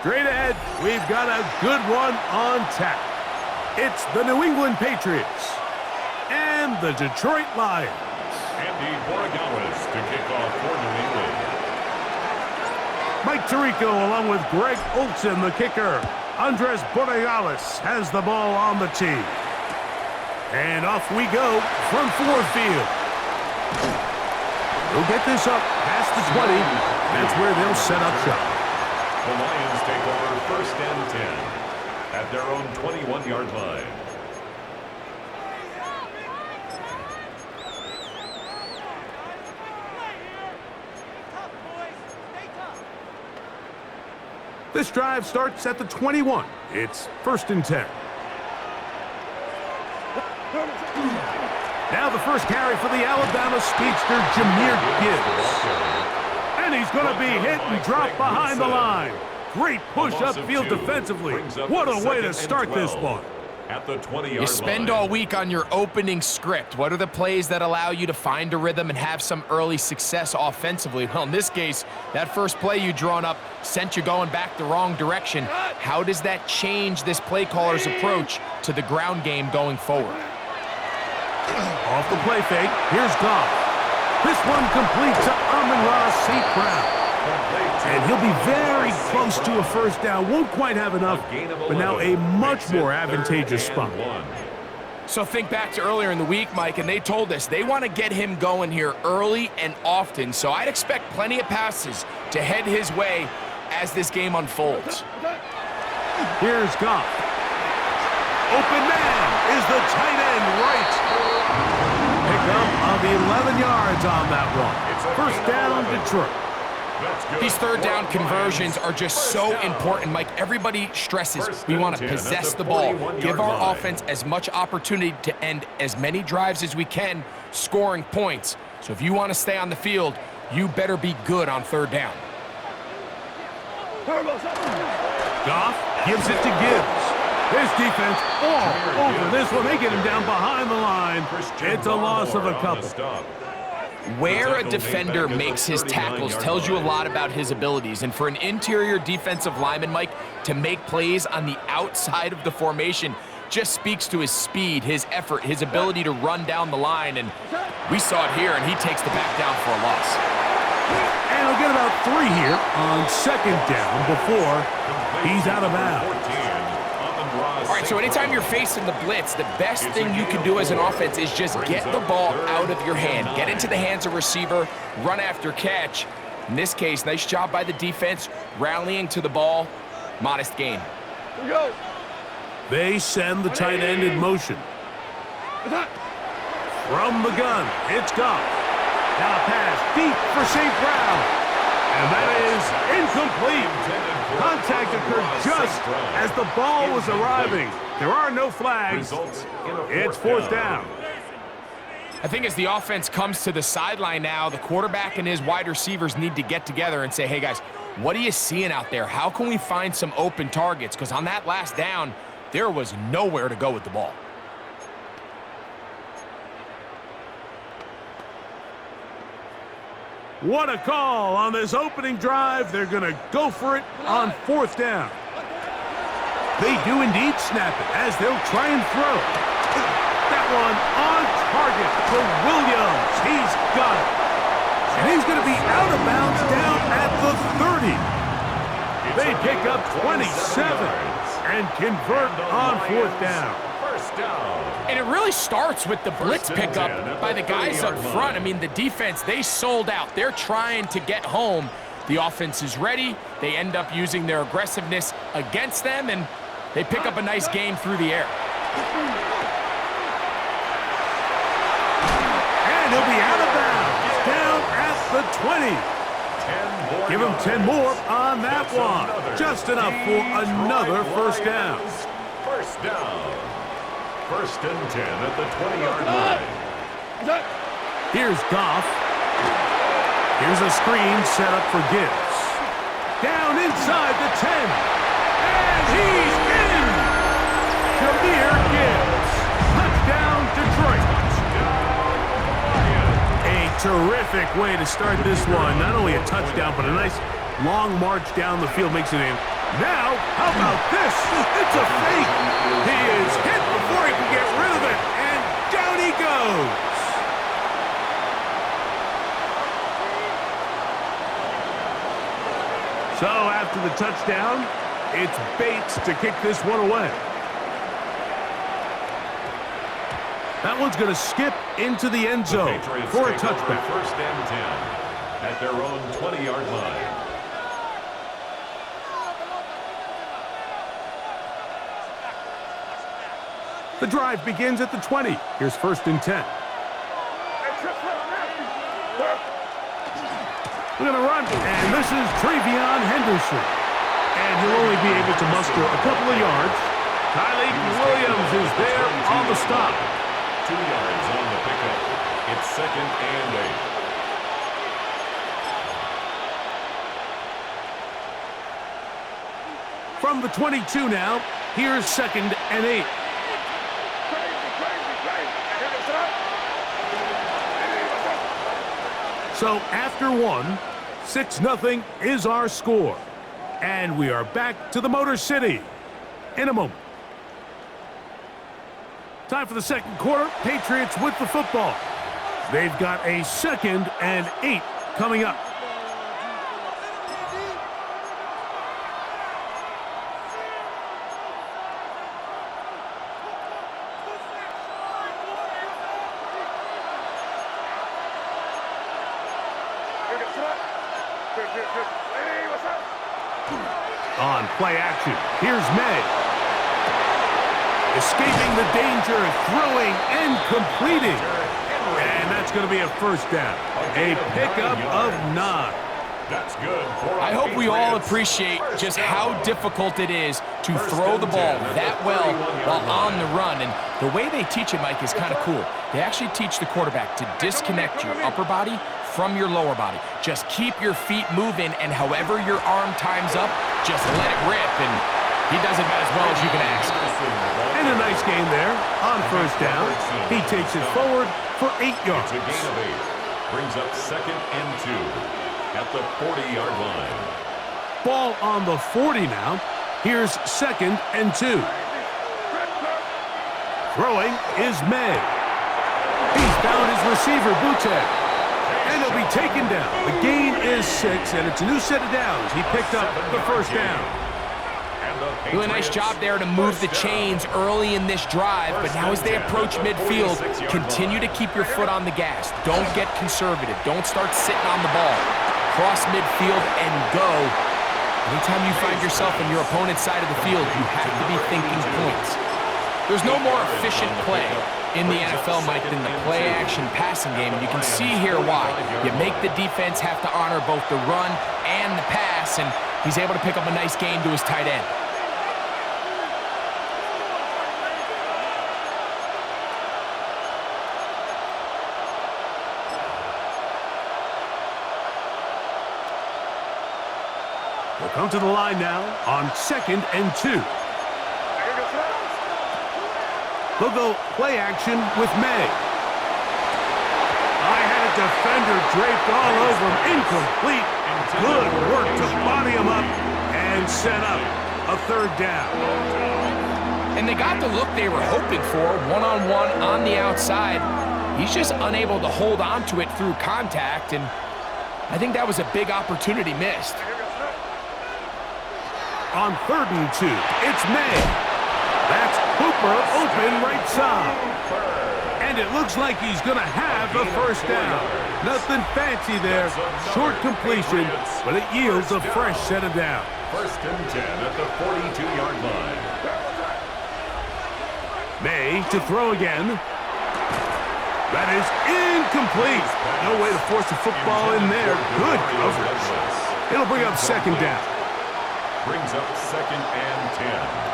Straight ahead, we've got a good one on tap. It's the New England Patriots and the Detroit Lions. Andy Borregales to kick off for New England. Mike Tirico along with Greg Olsen, the kicker. Andres Borregales has the ball on the tee. And off we go from Ford Field. They'll get this up past the 20. That's where they'll set up shop. The Lions take over 1st and 10 at their own 21-yard line. This drive starts at the 21. It's 1st and 10. Now the first carry for the Alabama speedster, Jahmyr Gibbs. And he's going to be hit and dropped behind the line. Great push upfield defensively. What a way to start this one. At the 20-yard line. You spend all week on your opening script. What are the plays that allow you to find a rhythm and have some early success offensively? Well, in this case, that first play you drawn up sent you going back the wrong direction. How does that change this play caller's approach to the ground game going forward? Off the play fake, here's Goff. This one complete to Amon-Ra St. Brown. And he'll be very close to a first down. Won't quite have enough, but now a much more advantageous spot. So think back to earlier in the week, Mike, and they told us they want to get him going here early and often. So I'd expect plenty of passes to head his way as this game unfolds. Here's Goff. Open man is the tight end right. Pickup of 11 yards on that one. 1st down, Detroit. These 3rd down conversions are just so important, Mike. Everybody stresses we want to possess the ball, give our offense as much opportunity to end as many drives as we can, scoring points. So if you want to stay on the field, you better be good on 3rd down. Goff gives it to Gibbs. His defense all over this one. They get him down behind the line. It's a loss of a couple. Where a defender makes his tackles tells you a lot about his abilities. And for an interior defensive lineman, Mike, to make plays on the outside of the formation just speaks to his speed, his effort, his ability to run down the line. And we saw it here, and he takes the back down for a loss. And he'll get about 3 here on 2nd down before he's out of bounds. All right, so anytime you're facing the blitz, the best thing you can do as an offense is just get the ball out of your hand. Get into the hands of receiver, run after catch. In this case, nice job by the defense, rallying to the ball. Modest gain. They send the tight end in motion. From the gun, it's Goff. Now pass deep for St. Brown. And that is incomplete. Contact occurred just as the ball was arriving. There are no flags. It's 4th down. I think as the offense comes to the sideline now, the quarterback and his wide receivers need to get together and say, hey, guys, what are you seeing out there? How can we find some open targets? Because on that last down, there was nowhere to go with the ball. What a call on this opening drive. They're going to go for it on 4th down. They do indeed snap it as they'll try and throw. That one on target for Williams. He's got it. And he's going to be out of bounds down at the 30. They pick up 27 and convert on 4th down. And it really starts with the blitz pickup by the guys up front. I mean, the defense, they sold out. They're trying to get home. The offense is ready. They end up using their aggressiveness against them, and they pick up a nice gain through the air. And he'll be out of bounds, down at the 20. Give him 10 more on that one. Just enough for another 1st down. 1st down. 1st and 10 at the 20-yard line. Here's Goff. Here's a screen set up for Gibbs. Down inside the 10. And he's in! Jahmyr Gibbs. Touchdown, Detroit. A terrific way to start this one. Not only a touchdown, but a nice long march down the field. Makes it a Now, how about this? It's a fake. He is hit before he can get rid of it, and down he goes. So after the touchdown, it's Bates to kick this one away. That one's going to skip into the end zone for a touchback. First and 10 at their own 20-yard line. The drive begins at the 20. Here's first and 10. We're going to run, and this is Travion Henderson. And he'll only be able to muster a couple of yards. Tyleik Williams is there on the stop. 2 yards on the pickup. It's second and 8. From the 22 now, here's second and 8. So after one, 6-0 is our score. And we are back to the Motor City in a moment. Time for the second quarter. Patriots with the football. They've got a second and 8 coming up. On play action, here's May. Escaping the danger, throwing and completing. And that's going to be a first down. A pickup of 9. That's good. I hope we all appreciate just how difficult it is to throw the ball that well while on the run. And the way they teach it, Mike, is kind of cool. They actually teach the quarterback to disconnect your upper body from your lower body. Just keep your feet moving, and however your arm times up, just let it rip, and he does it about as well as you can ask. And a nice game there on first down. He takes it forward for 8 yards. It's a gain of 8. Brings up second and 2 at the 40-yard line. Ball on the 40 now. Here's second and 2. Throwing is May. He's found his receiver, Boutte. And he'll be taken down. The gain is 6, and it's a new set of downs. He picked up the first down. Doing a nice job there to move the chains early in this drive, but now as they approach midfield, continue to keep your foot on the gas. Don't get conservative. Don't start sitting on the ball. Cross midfield and go. Anytime you find yourself on your opponent's side of the field, you have to be thinking points. There's no more efficient play in the NFL, Mike, than the play-action passing game, and you can see here why. You make the defense have to honor both the run and the pass, and he's able to pick up a nice gain to his tight end. We'll come to the line now on second and 2. They'll go play action with May. I had a defender draped all over him. Incomplete. Good work to body him up and set up a third down. And they got the look they were hoping for, one-on-one on the outside. He's just unable to hold on to it through contact, and I think that was a big opportunity missed. On third and 2, it's May. That's Hooper open right side. And it looks like he's going to have the first down. Nothing fancy there. Short completion, but it yields a fresh set of downs. First and 10 at the 42-yard line. May to throw again. That is incomplete. No way to force the football in there. Good coverage. It'll bring up second down. Brings up second and 10.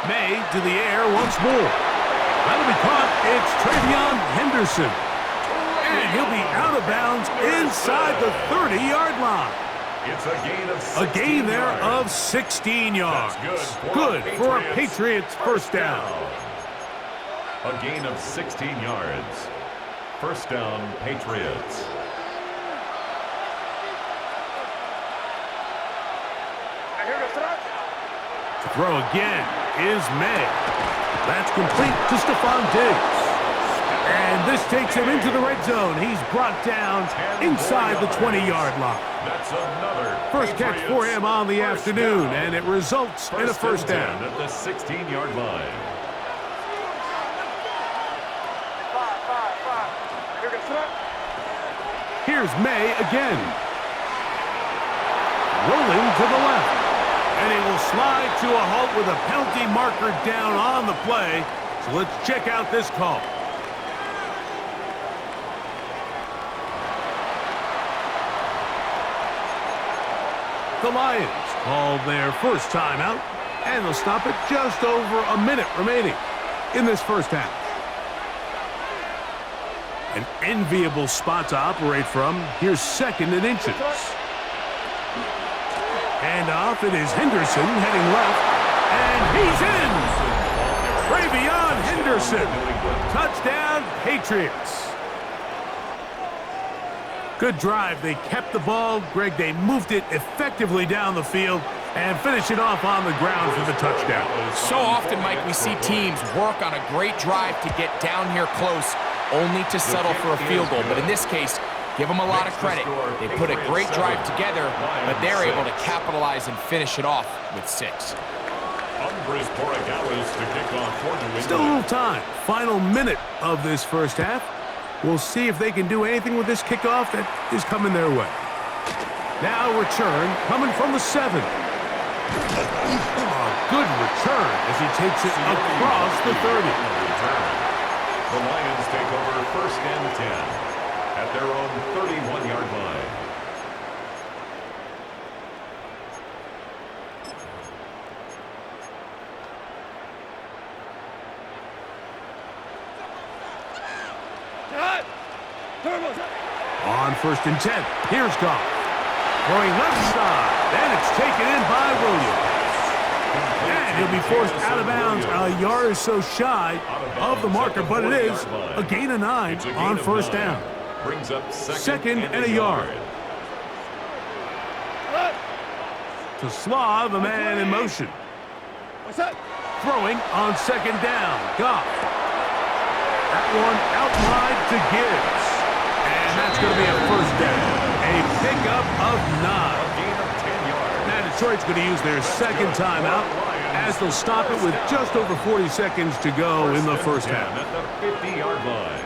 May to the air once more. That'll be caught. It's Travion Henderson. And he'll be out of bounds inside the 30-yard line. It's a gain of 16 A gain there yards. of 16 yards. That's Good for a Patriots first down. A gain of 16 yards. First down, Patriots. To throw again is May. That's complete to Stephon Diggs. And this takes him into the red zone. He's brought down inside the 20-yard line. That's another First catch for him on the afternoon, and it results in a first down. At the 16-yard line. Here's May again. Rolling to the left. And he will slide to a halt with a penalty marker down on the play. So let's check out this call. The Lions called their first timeout, and they'll stop it just over a minute remaining in this first half. An enviable spot to operate from. Here's second and inches. And off, it is Henderson heading left, and he's in! Travion Henderson. Touchdown, Patriots. Good drive. They kept the ball. Greg, they moved it effectively down the field and finish it off on the ground for the touchdown. So often, Mike, we see teams work on a great drive to get down here close, only to settle for a field goal. But in this case, give them a lot of credit. They put a great drive together, but they're able to capitalize and finish it off with 6. Still a little time. Final minute of this first half. We'll see if they can do anything with this kickoff that is coming their way. Now return coming from the 7. A good return as he takes it across the 30. The Lions take over first and 10 at their own 31-yard line. On first and 10, here's Goff. Throwing left side, and it's taken in by Williams. And he'll be forced out of bounds a yard or so shy of the marker, but it is a gain of 9 on first down. Brings up Second and a yard. To Slav, the man in motion. Throwing on second down, Goff. That one out wide to Gibbs. And that's going to be a first down. A pickup of 9. Now Detroit's going to use their second timeout as they'll stop it with just over 40 seconds to go in the first half. At the 50-yard line.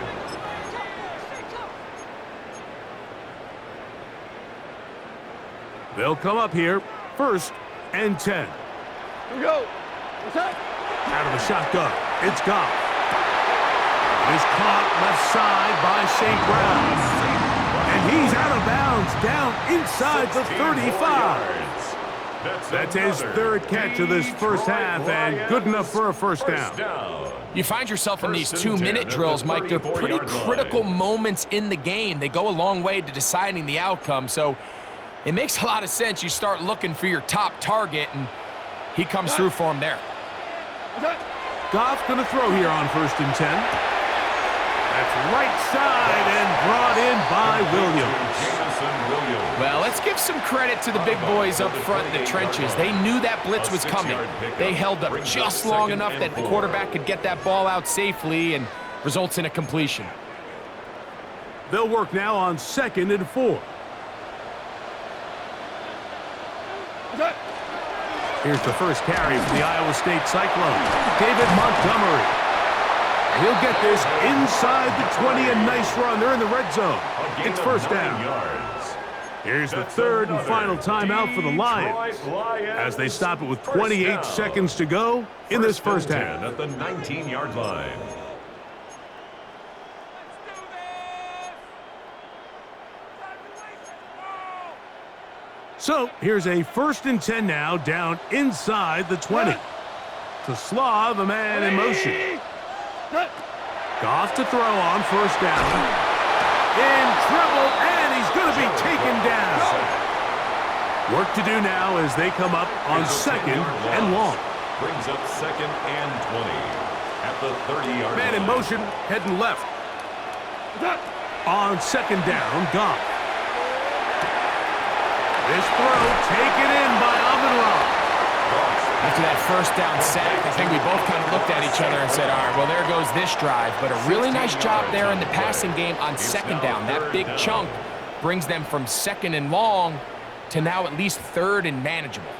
They'll come up here, first and 10. Here we go. What's up? Out of the shotgun, it's Goff. It is caught left side by St. Brown. And he's out of bounds, down inside the 35. That's his third catch of this first half, and good enough for a first down. You find yourself in these 2-minute drills, Mike. They're pretty critical moments in the game. They go a long way to deciding the outcome, so it makes a lot of sense. You start looking for your top target, and he comes through for him there. Goff's going to throw here on first and 10. That's right side and brought in by Williams. Well, let's give some credit to the big boys up front in the trenches. They knew that blitz was coming. They held up just long enough that the quarterback could get that ball out safely and results in a completion. They'll work now on second and 4. Here's the first carry for the Iowa State Cyclone, David Montgomery. He'll get this inside the 20, a nice run. They're in the red zone. It's first down. Here's the third and final timeout for the Lions as they stop it with 28 seconds to go in this first half. At the 19-yard line. So here's a first and 10 now, down inside the 20. To Slav, a man in motion. Goff to throw on first down. In trouble, and he's going to be taken down. Work to do now as they come up on second and long. Brings up second and 20. At the 30-yard Man in motion, heading left. On second down, Goff. This throw taken in by Amon-Ra. After that first down sack, I think we both kind of looked at each other and said, all right, well, there goes this drive. But a really nice job there in the passing game on second down. That big chunk brings them from second and long to now at least third and manageable.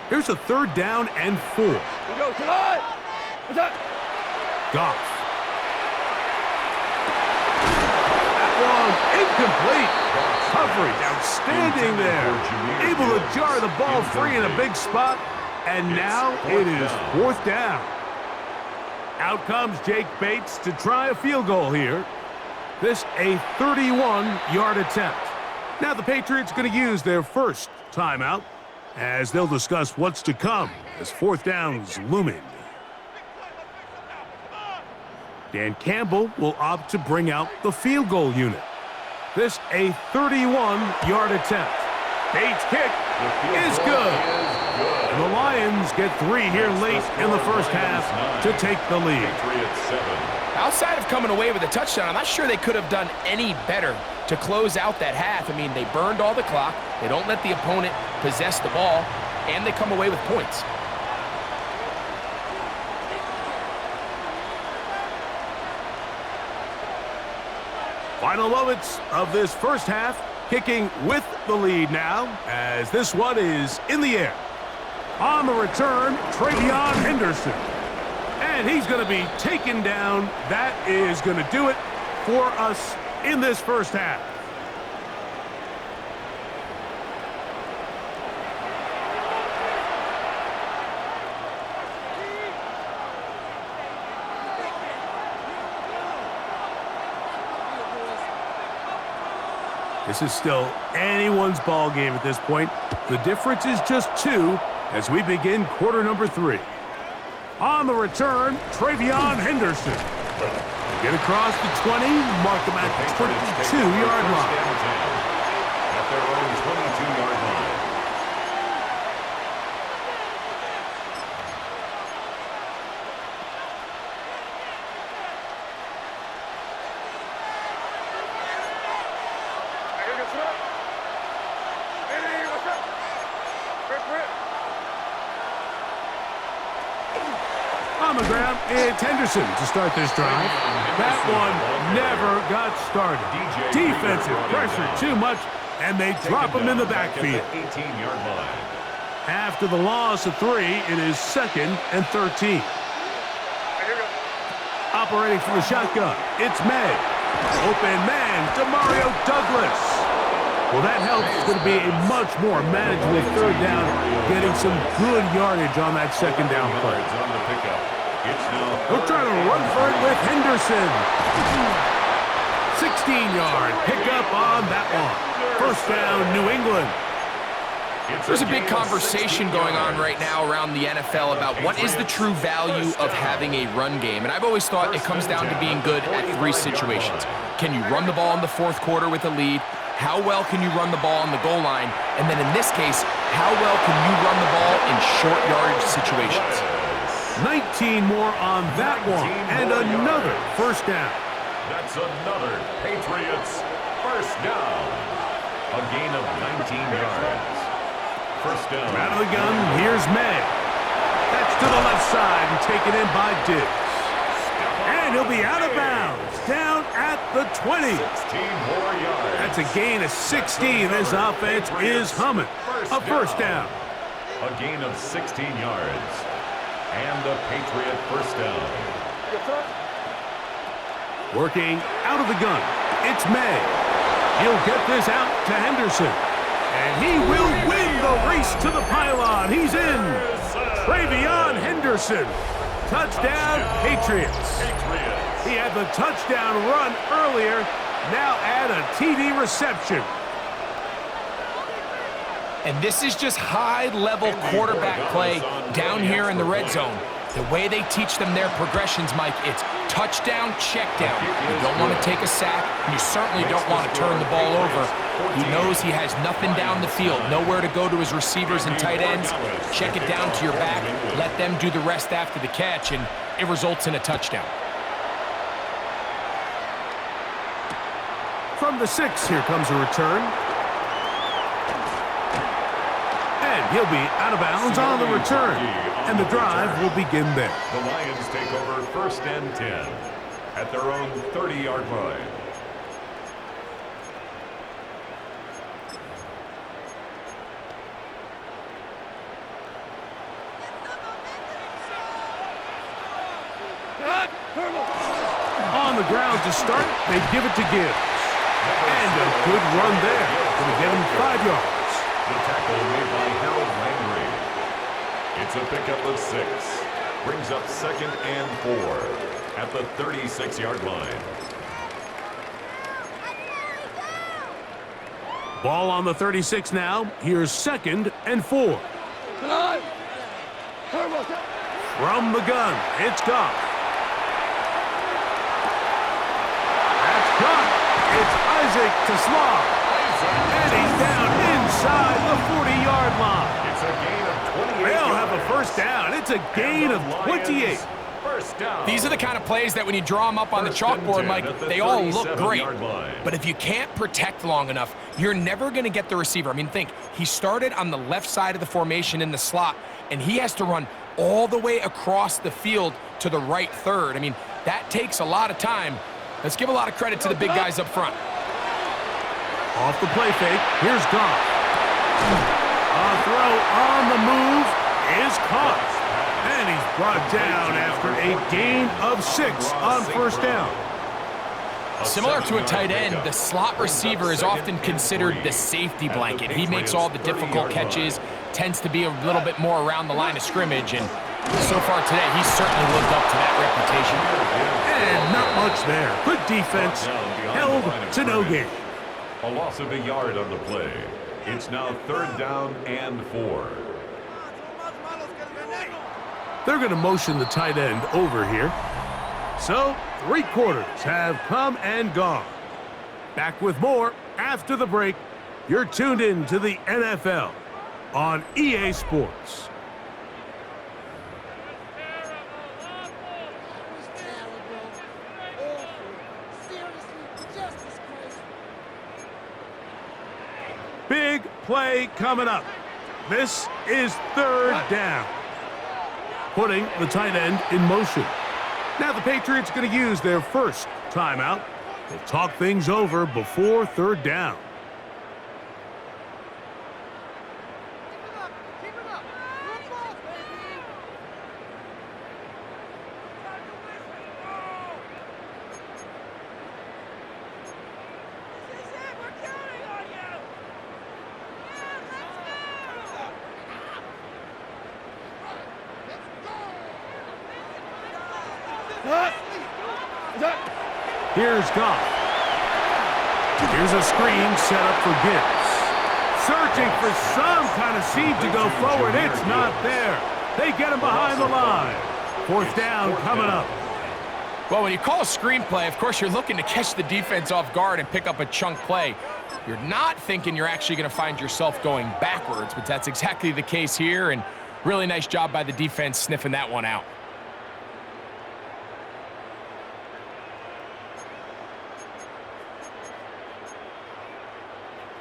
Here's a third down and 4. We go tonight. What's that? Goff. That one incomplete. Coverage outstanding there. Able to jar the ball free in a big spot. And now it is fourth down. Out comes Jake Bates to try a field goal here. This a 31-yard attempt. Now the Patriots going to use their first timeout as they'll discuss what's to come as fourth down's looming. Dan Campbell will opt to bring out the field goal unit. This a 31-yard attempt. Bates' kick is good. And the Lions get 3 here late in the first half to take the lead. Outside of coming away with a touchdown, I'm not sure they could have done any better to close out that half. I mean, they burned all the clock. They don't let the opponent possess the ball, and they come away with points. Final moments of this first half, kicking with the lead now, as this one is in the air. On the return, TreVeyon Henderson. And he's going to be taken down. That is going to do it for us in this first half. This is still anyone's ball game at this point. The difference is just 2 as we begin quarter number 3. On the return, TreVeyon Henderson. Get across the 20, mark him at the 22-yard line. At their own 22-yard line. On the ground, it's Henderson to start this drive. That one never got started. Defensive pressure too much, and they drop him in the backfield. 18-yard line. After the loss of 3, it is 2nd and 13. Operating from the shotgun, it's May. Open man, Demario Douglas. Well, that helps. It's going to be a much more manageable third down, getting some good yardage on that second down play. They'll try to run for it with Henderson. 16-yard pickup on that one. First down, New England. There's a big conversation going on right now around the NFL about what is the true value of having a run game. And I've always thought it comes down to being good at 3 situations. Can you run the ball in the fourth quarter with a lead? How well can you run the ball on the goal line? And then in this case, how well can you run the ball in short yardage situations? 19 more on that one, and another first down. That's another Patriots first down. A gain of 19 yards. First down. Out of the gun, here's May. That's to the left side and taken in by Diggs. And he'll be out of bounds, down at the 20. 16 more yards. That's a gain of 16. This offense is humming. A first down. A gain of 16 yards. And the Patriot first down. Working out of the gun, it's May. He'll get this out to Henderson. And he will win the race to the pylon. He's in. TreVeyon Henderson. Touchdown, Patriots. He had the touchdown run earlier. Now add a TD reception. And this is just high-level quarterback play down here in the red zone. The way they teach them their progressions, Mike, it's touchdown, check down. You don't want to take a sack, and you certainly don't want to turn the ball over. He knows he has nothing down the field, nowhere to go to his receivers and tight ends. Check it down to your back, let them do the rest after the catch, and it results in a touchdown. From the 6, here comes a return. And he'll be out of bounds on the return. And the drive will begin there. The Lions take over 1st and 10 at their own 30-yard line. On the ground to start, they give it to Gibbs. And a good run there. Going to get him 5 yards. The tackle made by Harold Landry. It's a pickup of 6. Brings up 2nd and 4 at the 36-yard line. Ball on the 36 now. Here's 2nd and 4. From the gun, it's Goff. That's Goff. It's Isaac to Slav. And he's down inside the 40-yard line. It's a gain of 28. They'll have a first down. It's a gain of 28. First down. These are the kind of plays that when you draw them up on the chalkboard, Mike, they all look great. But if you can't protect long enough, you're never going to get the receiver. I mean, think, he started on the left side of the formation in the slot, and he has to run all the way across the field to the right third. I mean, that takes a lot of time. Let's give a lot of credit to the big guys up front. Off the play fake, here's Goff. A throw on the move is caught. And he's brought down after a gain of 6 on first down. Similar to a tight end, the slot receiver is often considered the safety blanket. He makes all the difficult catches, tends to be a little bit more around the line of scrimmage, and so far today, he's certainly lived up to that reputation. And not much there. Good defense, held to no gain. A loss of a yard on the play. It's now 3rd down and 4. They're going to motion the tight end over here. So, 3 quarters have come and gone. Back with more after the break. You're tuned in to the NFL on EA Sports. Big play coming up. This is 3rd down. Putting the tight end in motion. Now the Patriots going to use their first timeout. They'll talk things over before 3rd down. Here's Goff. Here's a screen set up for Gibbs. Searching for some kind of seed to go forward. It's not there. They get him behind the line. 4th down coming up. Well, when you call a screenplay, of course, you're looking to catch the defense off guard and pick up a chunk play. You're not thinking you're actually going to find yourself going backwards, but that's exactly the case here, and really nice job by the defense sniffing that one out.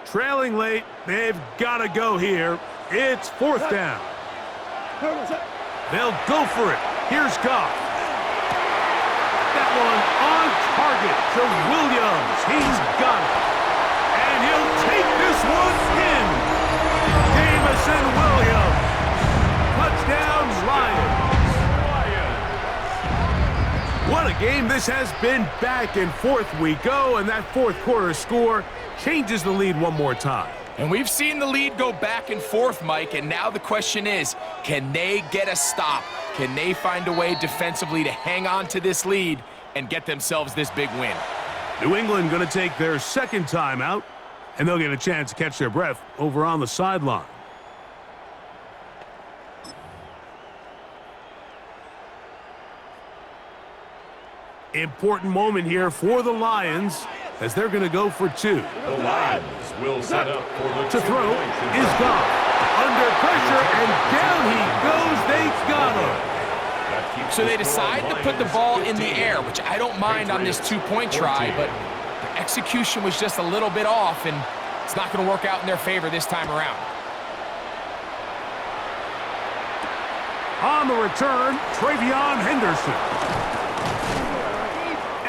Trailing late, they've got to go here. It's 4th down. They'll go for it. Here's Goff. That one on target to Williams. He's got it. And he'll take this one in. Jamison Williams. Touchdown, Lions. What a game this has been. Back and forth we go, and that 4th quarter score changes the lead one more time. And we've seen the lead go back and forth, Mike, and now the question is, can they get a stop? Can they find a way defensively to hang on to this lead and get themselves this big win? New England going to take their 2nd timeout, and they'll get a chance to catch their breath over on the sideline. Important moment here for the Lions as they're going to go for 2. The Lions will set up for the To throw is Goff. Under pressure, and down he goes. They got him. That So they decide to put the ball in the air, which I don't mind on this two-point try, but the execution was just a little bit off, and it's not going to work out in their favor this time around. On the return, TreVeyon Henderson.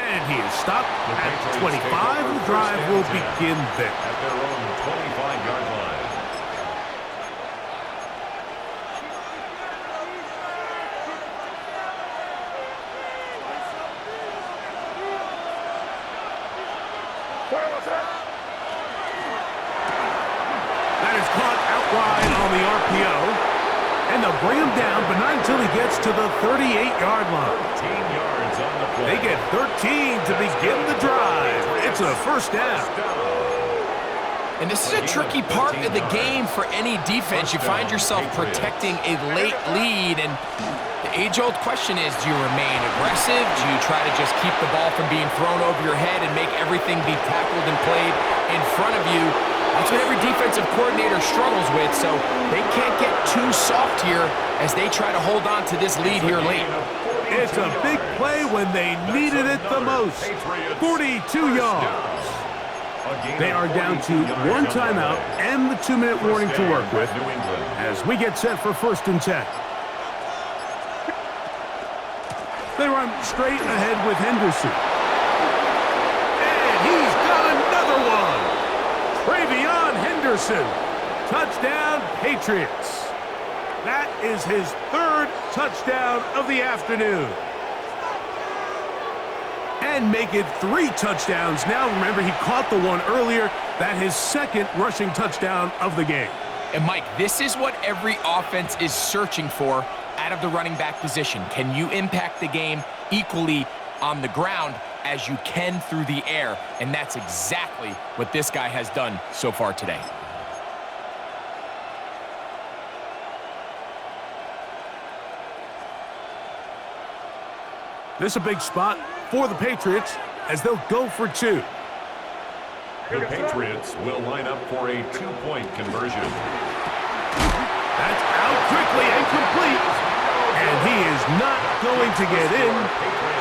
And he is stopped at 25. The drive will begin there. At their own 25-yard line. That is caught out wide on the RPO. And they'll bring him down, but not until he gets to the 38-yard line. 13 yards on the play. They get 13 to begin the drive. It's a first down. And this is a tricky part of the game for any defense. You find yourself protecting a late lead, and the age-old question is, do you remain aggressive? Do you try to just keep the ball from being thrown over your head and make everything be tackled and played in front of you? That's what every defensive coordinator struggles with, so they can't get too soft here as they try to hold on to this lead here late. It's a big play when they needed it the most. 42 yards. They are down to one timeout and the 2-minute warning to work with as we get set for 1st and 10. They run straight ahead with Henderson. And he's got another one. TreVeyon Henderson. Touchdown, Patriots. That is his 3rd touchdown of the afternoon. And make it 3 touchdowns. Now, remember, he caught the one earlier. That his 2nd rushing touchdown of the game. And, Mike, this is what every offense is searching for out of the running back position. Can you impact the game equally on the ground as you can through the air? And that's exactly what this guy has done so far today. This is a big spot for the Patriots as they'll go for 2. The Patriots will line up for a 2-point conversion. That's out quickly and complete. And he is not going to get in.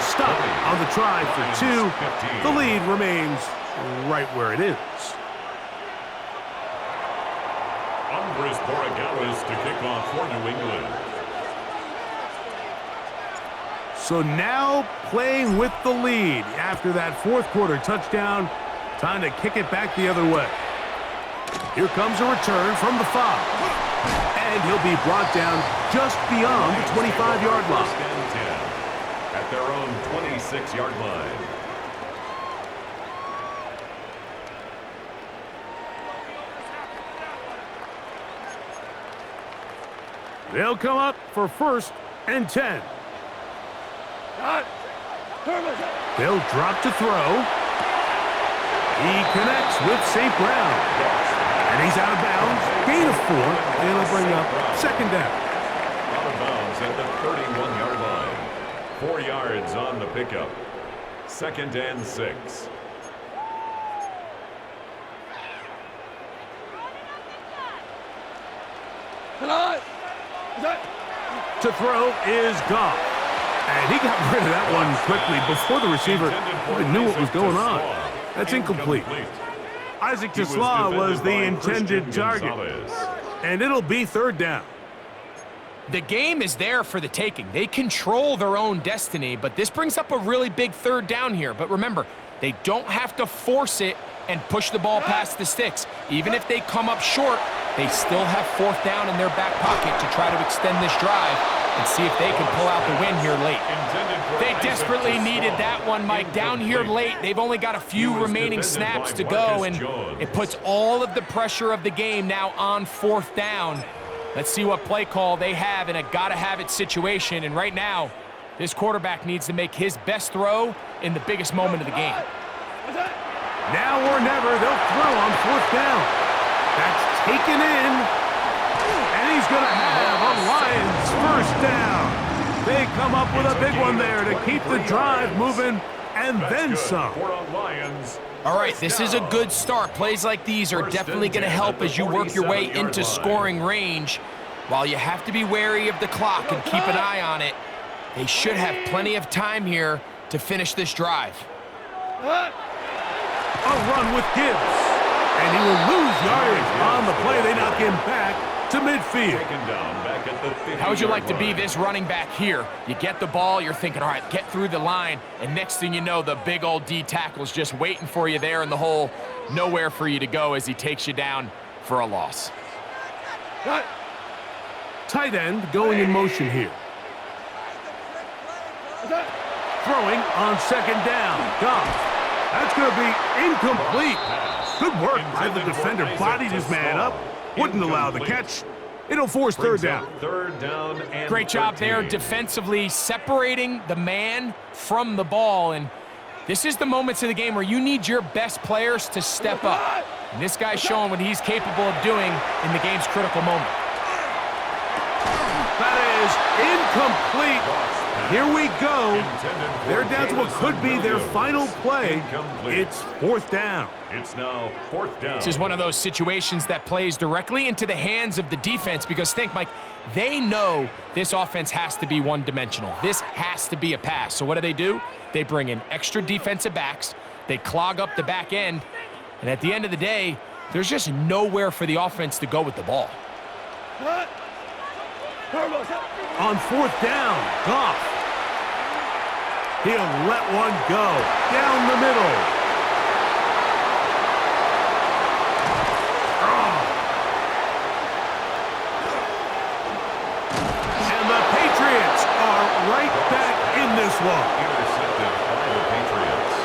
Stop on the try for 2. The lead remains right where it is. Andres Borregales to kick off for New England. So now playing with the lead after that 4th quarter touchdown. Time to kick it back the other way. Here comes a return from the 5. And he'll be brought down just beyond the 25-yard line. At their own 26-yard line. They'll come up for 1st and 10. They'll drop to throw. He connects with St. Brown. And he's out of bounds. Gain of 4. And it'll bring up 2nd down. Out of bounds at the 31-yard line. 4 yards on the pickup. 2nd and 6. To throw is Goff. And he got rid of that one quickly before the receiver even knew what was going on. That's incomplete. Isaac TeSlaa was the intended target. And it'll be 3rd down. The game is there for the taking. They control their own destiny, but this brings up a really big 3rd down here. But remember, they don't have to force it and push the ball past the sticks. Even if they come up short, they still have 4th down in their back pocket to try to extend this drive and see if they can pull out the win here late. They desperately needed that one, Mike. Down here late, they've only got a few remaining snaps to go, and it puts all of the pressure of the game now on 4th down. Let's see what play call they have in a gotta-have-it situation, and right now, this quarterback needs to make his best throw in the biggest moment of the game. Now or never, they'll throw on 4th down. That's taken in. And he's going to have a Lions 1st down. They come up with a big one there to keep the drive moving and then some. All right, this is a good start. Plays like these are definitely going to help as you work your way into scoring range. While you have to be wary of the clock and keep an eye on it, They should have plenty of time here to finish this drive. A run with Gibbs. And he will lose yardage on the play. They knock him back to midfield. Taken down back at the 50-yard How would you like to be line. this running back here? You get the ball, you're thinking, all right, get through the line, and next thing you know, the big old D tackle's just waiting for you there in the hole. Nowhere for you to go as he takes you down for a loss. Tight end going in motion here. Throwing on second down. Goff. That's going to be incomplete. Good work by the defender. Bodied his man up. Wouldn't allow the catch. It'll force third down. Third down and Great job 13. there defensively separating the man from the ball. And this is the moments of the game where you need your best players to step up. And this guy's showing what he's capable of doing in the game's critical moment. That is incomplete. Here we go. They're down to what could be their final play. Incomplete. It's fourth down. It's now fourth down. This is one of those situations that plays directly into the hands of the defense because think, Mike, they know this offense has to be one-dimensional. This has to be a pass. So what do? They bring in extra defensive backs. They clog up the back end. And at the end of the day, there's just nowhere for the offense to go with the ball. On fourth down, Goff. He'll let one go down the middle. And the Patriots are right back in this one. Intercepted by the Patriots.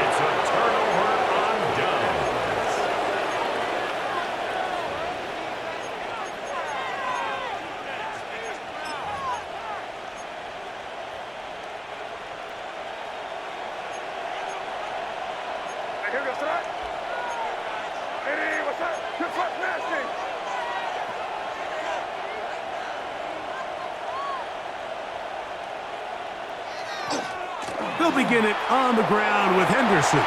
It's a turnover on downs. They'll begin it on the ground with Henderson.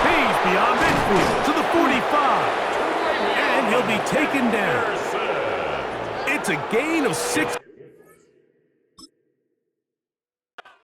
He's beyond midfield to the 45. And he'll be taken down. It's a gain of 6.